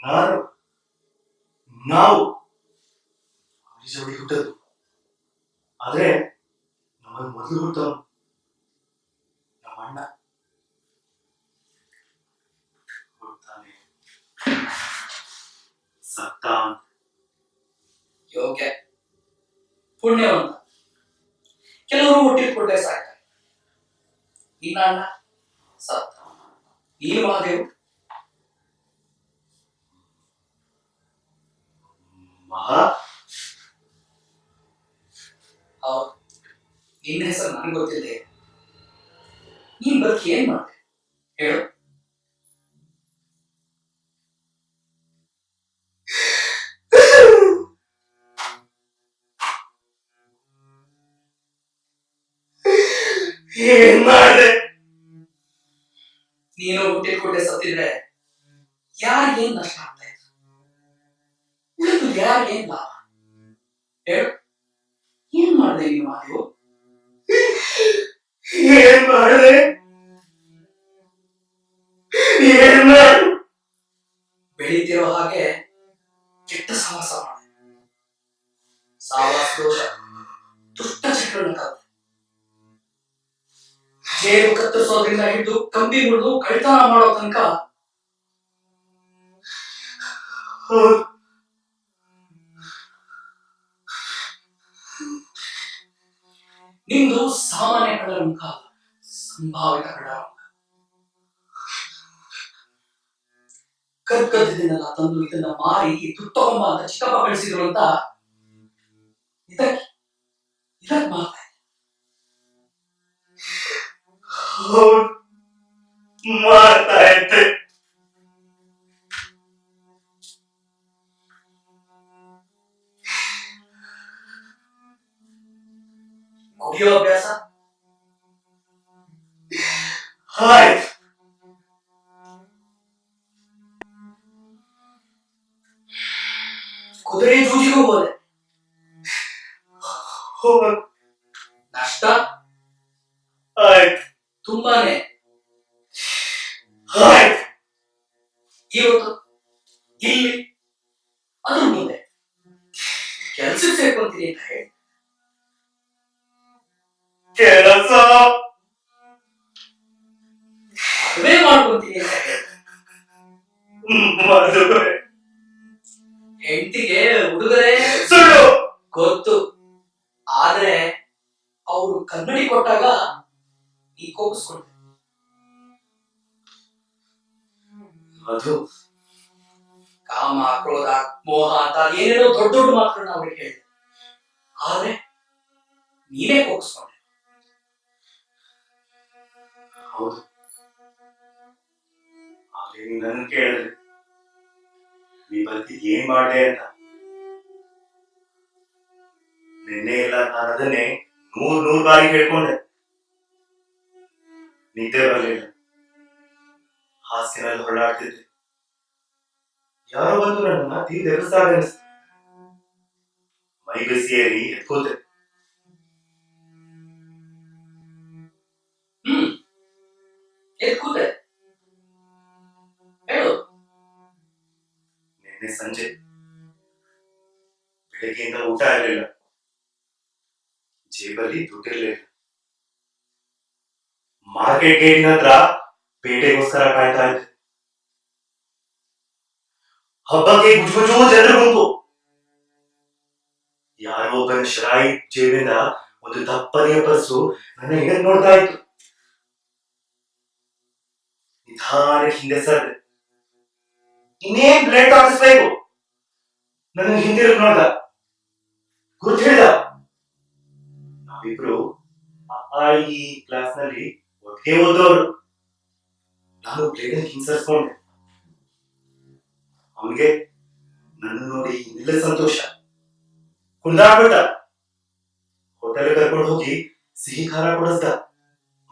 ನಾನು ನಾವು ಜೋಡಿ ಹುಟ್ಟದ್ದು, ಆದ್ರೆ ನಮ್ಮನ್ನು ಮೊದಲು ಹುಟ್ಟವನು ನಮ್ಮ ಅಣ್ಣ. ಹುಡ್ತಾನೆ ಸತ್ತ. ಯೋಗ್ಯ, ಪುಣ್ಯವಂತ. ಕೆಲವರು ಹುಟ್ಟಿದ್ಕೊಟ್ಟೆ ಸಾಕ್ತಾರೆ. ನಿನ್ನ ಅಣ್ಣ ಸತ್ತ. ನೀನು ಮಹಾದೇವ್. ಮಹಾ ಹೌದು, ನಿನ್ನ ಹೆಸರು ನನಗೆ ಗೊತ್ತಿದೆ. ನೀನ್ ಬದುಕಿ ಏನ್ ಮಾಡ್ದೆ ಹೇಳು? ಏನ್ ಮಾಡಿದೆ? ನೀನು ಹುಟ್ಟಿದ್ಕೊಟ್ಟೆ ಸತ್ತಿದ್ರೆ ಯಾರಿಗೇನ್ ನಷ್ಟ ಆಗ್ತಾ ಇತ್ತು? ಉಳಿದು ಯಾರಿಗೇನ್ ಲಾಭ ಹೇಳು? ಏನ್ ಮಾಡ್ದೆ ನೀನು ಮಹಾದೇವ್? ಏನ್ ಮಾಡಿದೆ? ಏನ್ ಮಾಡು? ಬೆಳೀತಿರೋ ಹಾಗೆ ಕೆಟ್ಟ ಸಹವಾಸ ಮಾಡಿದೆ. ಸಹವಾಸ ದೋಷ, ದುಷ್ಟ ಚಕ್ರನ ಕಲ್ತೆ. ಜೇಬು ಕತ್ತರಿಸೋದ್ರಿಂದ ಹಿಡಿದು ಕಂಬಿ ಮುರಿದು ಕಳ್ತನ ಮಾಡೋ ತನಕ ನಿಮ್ದು ಸಾಮಾನ್ಯ ಕಳ್ಳರ ಮುಖ ಅಲ್ಲ, ಸಂಭಾವಿತ ಕಳ್ಳರ ಮುಖ. ಗದ್ಗದ್ದನ್ನೆಲ್ಲ ತಂದು ಇದನ್ನ ಮಾರಿ ದುಡ್ಡು ತಗೊಂಬ ಅಂತ ಚಿಕ್ಕಪ್ಪ ಕಳಿಸಿದ್ರು ಅಂತ ಇದಕ್ಕೆ ಇದಕ್ಕೆ ಮಾಡ್ತಾ ಇದ್ದೆ. ಹೌದು, ಮಾಡ್ತಾ ಇದ್ದೆ. ಕುಡಿಯೋ ಅಭ್ಯಾಸ ಆಯ್ತು, ಕುದುರೆ ಜೂಜಿಗೂ ಹೋದೆ, ಹೋಗ್ ನಷ್ಟ ಆಯ್ತು, ತುಂಬಾನೇ. ಆಯ್ತು. ಇವತ್ತು ಇಲ್ಲಿ ಅದ್ರ ಮುಂದೆ ಕೆಲ್ಸಕ್ಕೆ ಸೇರ್ಕೊಂತೀನಿ ಅಂತ ಹೇಳಿ ಕೆಲಸ ಮದುವೆ ಮಾಡ್ಕೊಂತೀನಿ ಅಂತ ಹೇಳಿ ಮದುವೆ ಹೆಂಡತಿಗೆ ಹುಡುಗರೇ ಸುಳ್ಳು. ಗೊತ್ತು, ಆದ್ರೆ ಅವರು ಕನ್ನಡಿ ಕೊಟ್ಟಾಗ ನೀ ಕೋಪಿಸ್ಕೊಂಡೆ. ಅದು ಕಾಮ, ಕ್ರೋಧ, ಮೋಹ ಅಂತ ಏನೇನೋ ದೊಡ್ಡ ದೊಡ್ಡ ಮಾತುಗಳನ್ನ ಅವ್ರಿಗೆ ಹೇಳಿದೆ, ಆದ್ರೆ ನೀನೇ ಕೋಪಿಸ್ಕೊಂಡೆ. ಹೌದು, ಆದ್ರೆ ನೀನ್ ನನ್ನ ಕೇಳಿದ್ರೆ ನೀ ಬರ್ತಿದ್ ಏನ್ ಮಾಡ್ದೆ ಅಂತ. ನಿನ್ನೆ ಎಲ್ಲ ನಾನು ಅದನ್ನೇ ನೂರ್ ಬಾರಿ ಹೇಳ್ಕೊಂಡೆ. ನಿದ್ದೆ ಬರಲಿಲ್ಲ, ಹಾಸ್ಯನಲ್ಲಿ ಹೊರಡಾಡ್ತಿದ್ದೆ. ಯಾರೋ ಬಂದು ನನ್ನ ತೀರ್ ಎದುರಿಸ್ದಾಗ ಅನಿಸ್ತು. ಮೈ ಬಿಸಿಯೇರಿ ಎತ್ಕೋತೆ. ಎದ್ ಕೂತೆ ಹೇಳು. ನಿನ್ನೆ ಸಂಜೆ ಬೆಳಗ್ಗೆಯಿಂದ ಊಟ ಇರಲಿಲ್ಲ, ಜೇಬಲ್ಲಿ ದುಡ್ಡಿರ್ಲಿಲ್ಲ. ಮಾರ್ಕೆಟ್ ಗೇಟಿನ ಹತ್ರ ಪೇಟೆಗೋಸ್ಕರ ಕಾಯ್ತಾ ಇದ್ದೆ. ಹಬ್ಬಕ್ಕೆ ಗುಜುಗುಜು ಜನರ ಗುಂಪು. ಯಾರೋ ಒಬ್ಬನ ಶರಾಯಿ ಜೇಬಿಂದ ಒಂದು ದಪ್ಪನೆಯ ಪರ್ಸು ನನ್ನ ಹಿಂದೆ ನೋಡ್ತಾ ಇತ್ತು. ನಿಧಾನಕ್ಕೆ ಹಿಂದೆ ಸರ್ದೆ. ಇನ್ನೇನ್ ಬ್ಲೇಡ್ ಹಾಕಿಸ್ಬೇಕು. ನನ್ನ ಹಿಂದಿರುಗಿ ನೋಡ್ದ, ಗುರ್ತು ಹಿಡಿದ. ನಾವಿಬ್ರು ಈ ಕ್ಲಾಸ್ ನಲ್ಲಿ ಒಟ್ಟಿಗೆ ಓದೋರು. ನಾನು ಬ್ಲೇಡ್ ಹಿಂಸರಿಸ್ಕೊಂಡೆ. ಅವನಿಗೆ ನನ್ನ ನೋಡಿ ಇನ್ನಿಲ್ಲ ಸಂತೋಷ. ಕುಂದಾಡ್ಬಿಟ್ಟ. ಹೋಟೆಲ್ ಕರ್ಕೊಂಡು ಹೋಗಿ ಸಿಹಿ ಖಾರ ಕೊಡಿಸ್ದ.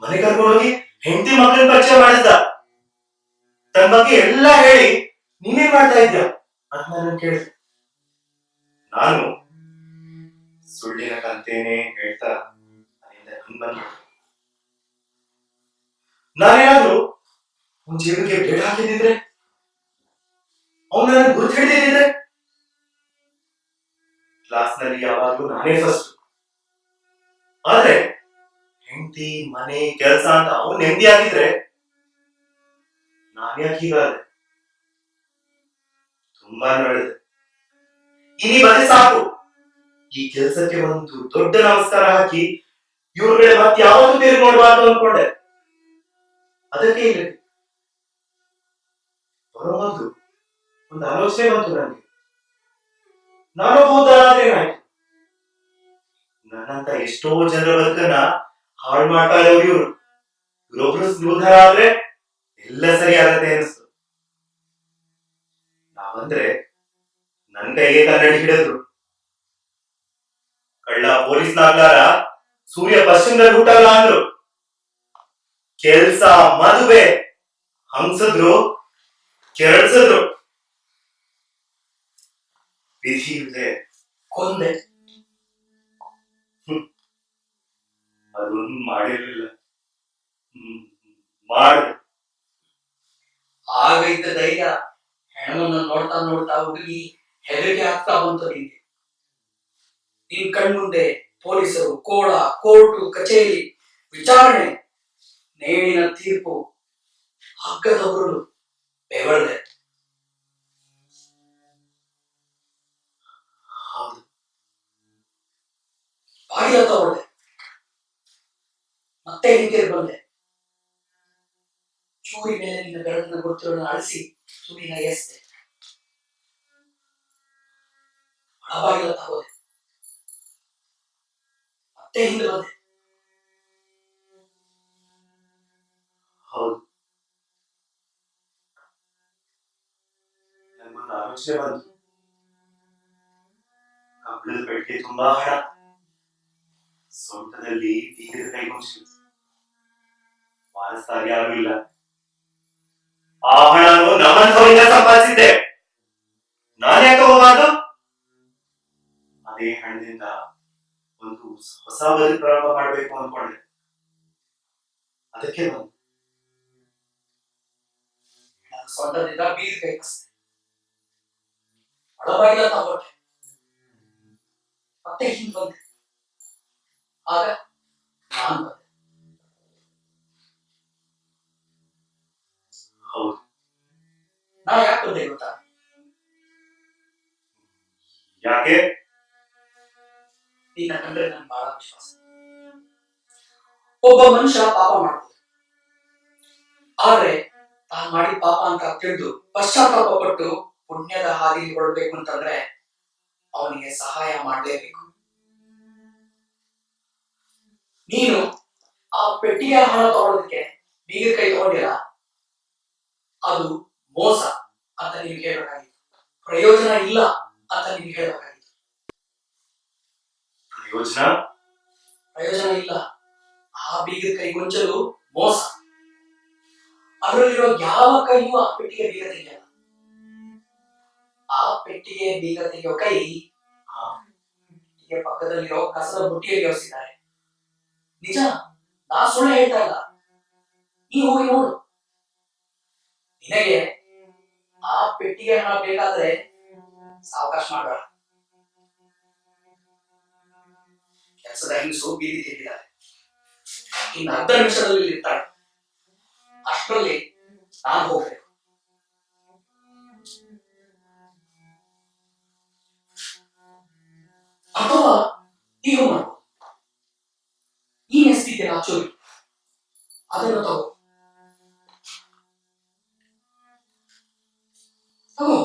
ಮನೆ ಕರ್ಕೊಂಡು ಹೋಗಿ ಹೆಂಡತಿ ಮಕ್ಕಳನ್ನ ಪರಿಚಯ ಮಾಡಿಸ್ದ. ತನ್ನ ಬಗ್ಗೆ ಎಲ್ಲ ಹೇಳಿ ನೀನೇನ್ ಮಾಡ್ತಾ ಇದ್ಯಾ ಅಂತ ನಾನು ಕೇಳಿದೆ. ನಾನು ಸುಳ್ಳಿನ ಕಂತೇನೆ ಹೇಳ್ತಾ ಅಲ್ಲಿಂದ ಹಿಂದ್ ಬಂದೆ. ನಾನೇನಾದ್ರೂ ಒಂದ್ ಜೇಬಿಗೆ ಬ್ಲೇಡ್ ಹಾಕಿದ್ರೆ, ಅವನು ನನ್ನ ಗುರುತು ಹಿಡಿದಿದ್ರೆ, ಕ್ಲಾಸ್ ನಲ್ಲಿ ಯಾವಾಗ್ಲೂ ನಾನೇ ಫಸ್ಟ್. ಆದ್ರೆ ಹೆಂಡತಿ, ಮನೆ, ಕೆಲಸ ಅಂತ ಅವನು ನೆಮ್ಮದಿ ಆಗಿದ್ರೆ ನಾನ್ಯಾಕೆ ಹೀಗಾದೆ? ತುಂಬಾ ನಡೆದೆ. ಇನಿ ಬರೀ ಸಾಕು. ಈ ಕೆಲಸಕ್ಕೆ ಒಂದು ದೊಡ್ಡ ನಮಸ್ಕಾರ ಹಾಕಿ ಇವ್ರುಗಳೇ ಮತ್ತೆ ಯಾವತ್ತೂ ಬೇರೆ ನೋಡಬಾರ್ದು ಅನ್ಕೊಂಡೆ. ಅದಕ್ಕೆ ಇಲ್ಲ ಬರೋ ಮೊದಲು ಒಂದು ಆಲೋಚನೆ ಬಂತು ನನಗೆ. ನಾನು ಹೋದಾದ್ರೇನಾಯ್ತು? ನನ್ನಂತ ಎಷ್ಟೋ ಜನರ ಬದುಕನ್ನ ಹಾಳು ಮಾಡ್ತಾ ಇರೋರು ಇವ್ರು. ಇವರೊಬ್ರು ಸ್ಮೂಧರ ಆದ್ರೆ ಎಲ್ಲ ಸರಿ ಆಗತ್ತೆ ಅನಿಸ್ತು. ನಾವಂದ್ರೆ ನನ್ ಕೈಗೆ ಕನ್ನಡಿ ಹಿಡಿದ್ರು. ಕಳ್ಳ ಪೊಲೀಸ್ ನಾಗ್ಲಾರ ಸೂರ್ಯ ಪಶ್ಚಿಮದಲ್ಲಿ ಹುಟ್ಟಲ್ಲ ಅಂದ್ರು. ಕೆಲ್ಸ, ಮದುವೆ ಹಂಸಿದ್ರು, ಕೆರಳಿಸಿದ್ರು. ವಿಧಿ ಇಲ್ಲದೆ ಕೊಂದೆ. ಅದೊಂದು ಮಾಡಿರ್ಲಿಲ್ಲ. ಮಾಡ್ ಆಗ ಇದ್ದ ಧೈರ್ಯ ಹೆಣವನ್ನು ನೋಡ್ತಾ ನೋಡ್ತಾ ಹುಡುಗಿ ಹೆದರಿಕೆ ಆಗ್ತಾ ಬಂತು ನಿಂಗೆ. ನಿನ್ ಕಣ್ಮುಂದೆ ಪೊಲೀಸರು, ಕೋಳ, ಕೋರ್ಟು, ಕಚೇರಿ, ವಿಚಾರಣೆ, ನೇಣಿನ ತೀರ್ಪು, ಹಗ್ಗದವರು ಬೆವರ್ದೆ. ಬಾಗಿಲ ತಗೊಳ್ದೆ. ಮತ್ತೆ ಹಿಂದೆ ಬಂದೆ. ಚೂರಿ ಮೇಲೆ ನಿನ್ನ ಬೆರಳನ್ನ ಗುರುತುಗಳನ್ನು ಅಳಿಸಿ ತುರಿನ ಎಸ್ತೆ ಒಳಬಾಗಿಲ ತಗೋದೆ ಮತ್ತೆ ಹಿಂದೆ ಬಂದೆ. ಹೌದು, ನನ್ಗೊಂದು ಆಲೋಚನೆ ಬಂತು. ಕಬ್ಬಿಣದ ಪೆಟ್ಟಿಗೆ ತುಂಬಾ ಹಣ, ಸೊಂಟದಲ್ಲಿ ಬೀಗದ ಕೈಗೊಂಚಲು, ವಾರಸ್ದಾರ ಯಾರು ಇಲ್ಲ. ಆ ಹಣನು ನಮ್ಮಂಥವರಿಂದ ಸಂಪಾದಿಸಿದ್ದೆ, ನಾನು ಯಾಕೆ ಹೋಗಬಾರ್ದು? ಅದೇ ಹಣದಿಂದ ಒಂದು ಹೊಸ ಬದುಕು ಪ್ರಾರಂಭ ಮಾಡಬೇಕು ಅನ್ಕೊಂಡೆ. ಅದಕ್ಕೆ ಬಂದು ನನ್ನ ಸೊಂಟದಿಂದ ಬೀರ್ ಕೈ ಕಸ್ತೆ ಒಳಬಾಗಿಲ ತಗೊಂಡೆ ಮತ್ತೆ ಹಿಂದೆ ಬಂದೆ. ಆಗ ನಾನು ಬಂದೆ. ಹೌದು, ನಾ ಯಾಕೆ ಬಂದೆ ಗೊತ್ತಾ? ಯಾಕೆ? ನಿನ್ನ ಕಂಡ್ರೆ ನನ್ ಬಹಳ ವಿಶ್ವಾಸ. ಒಬ್ಬ ಮನುಷ್ಯ ಪಾಪ ಮಾಡ್ಬೋದು, ಆದ್ರೆ ತಾನು ಮಾಡಿದ ಪಾಪ ಅಂತ ತಿಳಿದು ಪಶ್ಚಾತ್ತಾಪ ಪಟ್ಟು ಪುಣ್ಯದ ಹಾದಿಗೆ ಹೊರಡ್ಬೇಕು ಅಂತಂದ್ರೆ ಅವನಿಗೆ ಸಹಾಯ ಮಾಡಲೇಬೇಕು. ನೀನು ಆ ಪೆಟ್ಟಿಗೆ ಹಣ ತಗೊಳ್ಳೋದಕ್ಕೆ ಬೀಗದ ಕೈ ತಗೊಂಡಿಲ್ಲ, ಅದು ಮೋಸ ಅಂತ ನಿಮ್ಗೆ ಹೇಳ್ಬೇಕಾಗಿತ್ತು. ಪ್ರಯೋಜನ ಇಲ್ಲ ಅಂತ ನಿಮ್ಗೆ ಹೇಳ್ಬೇಕಾಗಿತ್ತು. ಪ್ರಯೋಜನ ಇಲ್ಲ. ಆ ಬೀಗದ ಕೈ ಗೊಂಚಲು ಮೋಸ. ಅದರಲ್ಲಿರೋ ಯಾವ ಕೈಯೂ ಆ ಪೆಟ್ಟಿಗೆ ಬೀಗ ತೆಗೆಯಲ್ಲ. ಆ ಪೆಟ್ಟಿಗೆ ಬೀಗ ತೆಗೆಯೋ ಕೈ ಆ ಪೆಟ್ಟಿಗೆ ಪಕ್ಕದಲ್ಲಿರೋ ಕಸದ ಬುಟ್ಟಿಯಲ್ಲಿ ಯೋಚಿಸಿದ್ದಾರೆ. ನಿಜ, ನಾ ಸುಳ್ಳು ಹೇಳ್ತಾ ಇಲ್ಲ. ನೀ ಹೋಗಿ ನೋಡು. ನಿನಗೆ ಆ ಪೆಟ್ಟಿಗೆ ಹಣ ಬೇಕಾದ್ರೆ ಸಾವಕಾಶ ಮಾಡಬೇಡ. ಕೆಲಸದ ಹೆಂಗಸು ಬೀದಿ ತೆಗೆದಿದ್ದಾರೆ. ಇನ್ನು 10 ನಿಮಿಷದಲ್ಲಿ ಇರ್ತಾಳೆ. ಅಷ್ಟರಲ್ಲಿ ನಾನು ಹೋಗ್ಬೇಕು. ಅಥವಾ ಈಗ ಮಾಡ್ಬೋದು. ಈ ಎಸ್ತಿದ್ಯಲ್ಲ ಚೋರಿ, ಅದನ್ನು ತಗೋ ತಗೋ.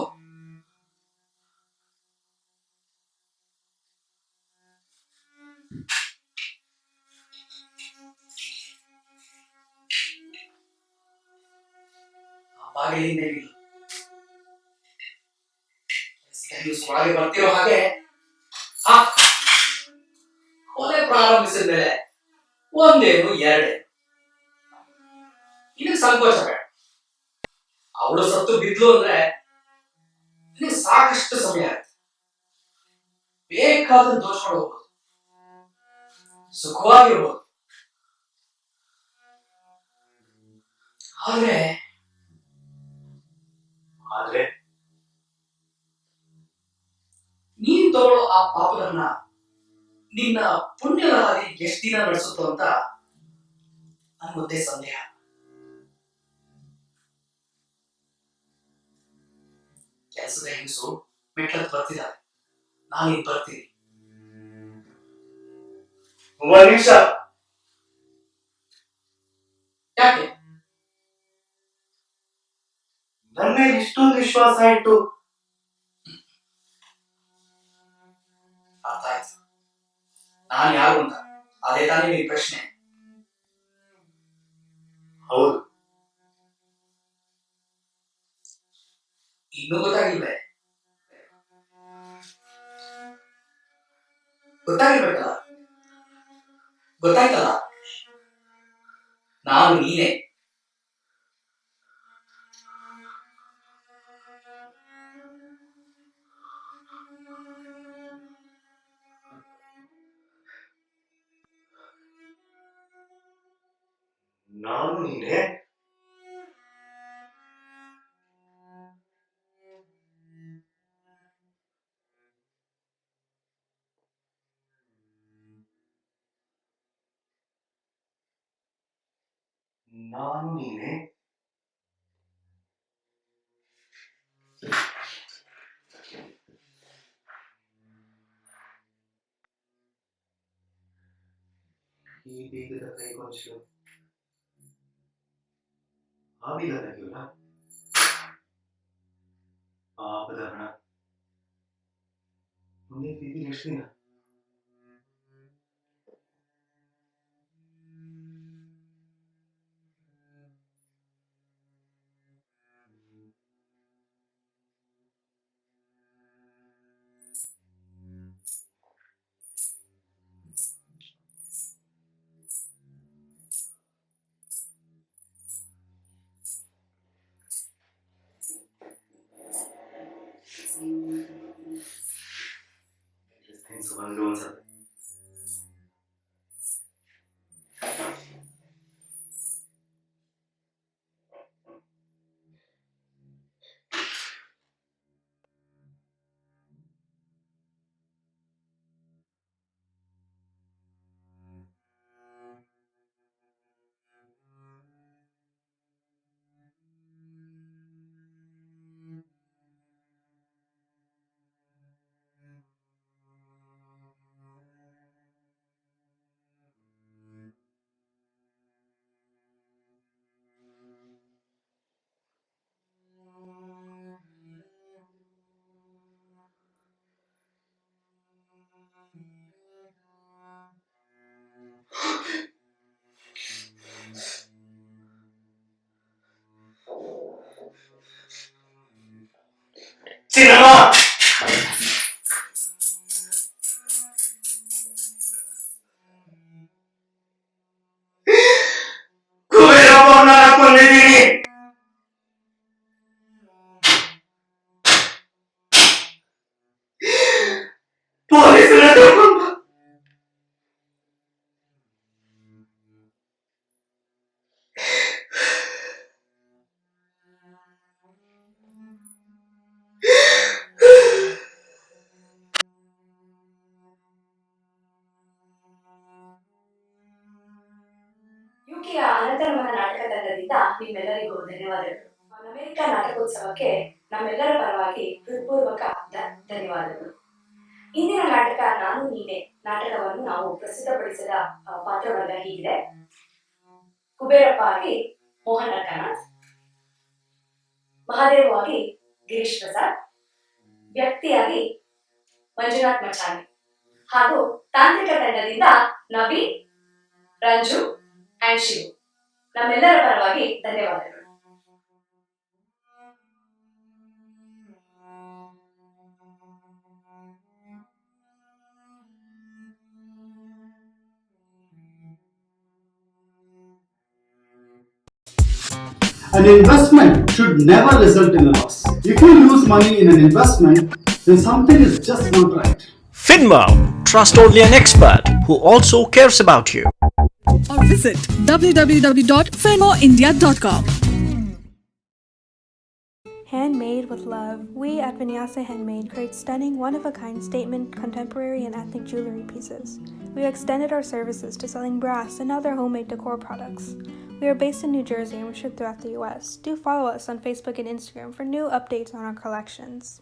ಬಾಗಿಲಿಂದ ನಿಲ್ಲು. ಒಳಗೆ ಬರ್ತಿರೋ ಹಾಗೆ ಕೊಲೆ ಪ್ರಾರಂಭಿಸಿದ ಮೇಲೆ ಒಂದೇನು ಎರಡೇನು, ನಿನಗೆ ಸಂಕೋಚ ಬೇಡ. ಅವಳು ಸತ್ತು ಬಿದ್ಲು ಅಂದ್ರೆ ನಿನಗೆ ಸಾಕಷ್ಟು ಸಮಯ ಆಯ್ತು. ಬೇಕಾದ ದೋಷಗಳು ಹೋಗ್ಬೋದು, ಸುಖವಾಗಿರ್ಬೋದು. ಆದ್ರೆ ಆದ್ರೆ ನೀನ್ ತಗೊಳ್ಳೋ ಆ ಪಾಪದನ್ನ ನಿನ್ನ ಪುಣ್ಯದ ಹಾದಿ ಎಷ್ಟು ದಿನ ನಡೆಸುತ್ತೋ ಅಂತ ನನ್ಗೊಂದೇ ಸಂದೇಹ. ಕೆಲಸದ ಹೆಂಗಸು ಮೆಟ್ಲತ್ ಬರ್ತಿದ್ದಾರೆ. ನಾನೀಗ ಬರ್ತೀನಿ. ಒಂದ್ ನಿಮಿಷ. ಯಾಕೆ? ನನ್ನ ಮೇಲೆ ಇಷ್ಟೊಂದು ವಿಶ್ವಾಸ ಇಟ್ಟು ಅರ್ಥ ಆಯ್ತು ನಾನು ಯಾರು ಅಂತ. ಅದೇ ತಾನೇ ನಿನ್ ಪ್ರಶ್ನೆ? ಹೌದು. ಇನ್ನೂ ಗೊತ್ತಾಗಿಲ್ವೇ? ಗೊತ್ತಾಗಿರ್ಬೇಕಲ್ಲ. ಗೊತ್ತಾಯ್ತಲ್ಲ, ನಾನು ನೀನೇ. ನಾನು ನೀನೇ. ನಾನು ನೀನೇ. ಈ ಬೀಗದ ಕೈಗೊಂಚಲು ಆ ಬೀಗ ತೆಗೆಯೋಣ. ಪಾಪದ ಹಣ ಮುಂದೆ ಬೀದಿಲಿ ಎಷ್ಟು ದಿನ? ಸುಗಂಧ ಅನ್ಸುತ್ತೆ. ಸಿನಿಮಾ ಕುಬೇರಪ್ಪನ ಕೊಂದಿದ್ದೀನಿ. ಪೊಲೀಸರ ತಗೊಂಡು ಯುಕೆಯ ಅನಂತರಮನ ನಾಟಕ ತಂಡದಿಂದ ನಿಮ್ಮೆಲ್ಲರಿಗೂ ಧನ್ಯವಾದಗಳು. ಅಮೆರಿಕ ನಾಟಕೋತ್ಸವಕ್ಕೆ ನಮ್ಮೆಲ್ಲರ ಪರವಾಗಿ ಹೃತ್ಪೂರ್ವಕ ಧನ್ಯವಾದಗಳು. ಇಂದಿನ ನಾಟಕ ನಾನು ನೀನೆ ನಾಟಕವನ್ನು ನಾವು ಪ್ರಸ್ತುತಪಡಿಸಿದ ಪಾತ್ರವರ್ಗ ಹೀಗಿದೆ. ಕುಬೇರಪ್ಪ ಆಗಿ ಮೋಹನ್ ಅರ್ಕನಾಥ್, ಮಹಾದೇವ್ ಆಗಿ ಗಿರೀಶ್ ಪ್ರಸಾದ್, ವ್ಯಕ್ತಿಯಾಗಿ ಮಂಜುನಾಥ್ ಮಚಾನಿ ಹಾಗೂ ತಾಂತ್ರಿಕ ತಂಡದಿಂದ ನವೀನ್, ರಂಜು ಅಂಡ್ ಶಿವು. ನಮ್ಮೆಲ್ಲರ ಪರವಾಗಿ ಧನ್ಯವಾದಗಳು. An investment should never result in a loss. If you lose money in an investment, then something is just not right. Finmo, trust only an expert who also cares about you. Or visit www.finmoindia.com. Handmade with love, we at Vinyasa Handmade create stunning, one-of-a-kind statement, contemporary, and ethnic jewelry pieces. We have extended our services to selling brass and other homemade decor products. We are based in New Jersey and we ship throughout the US. Do follow us on Facebook and Instagram for new updates on our collections.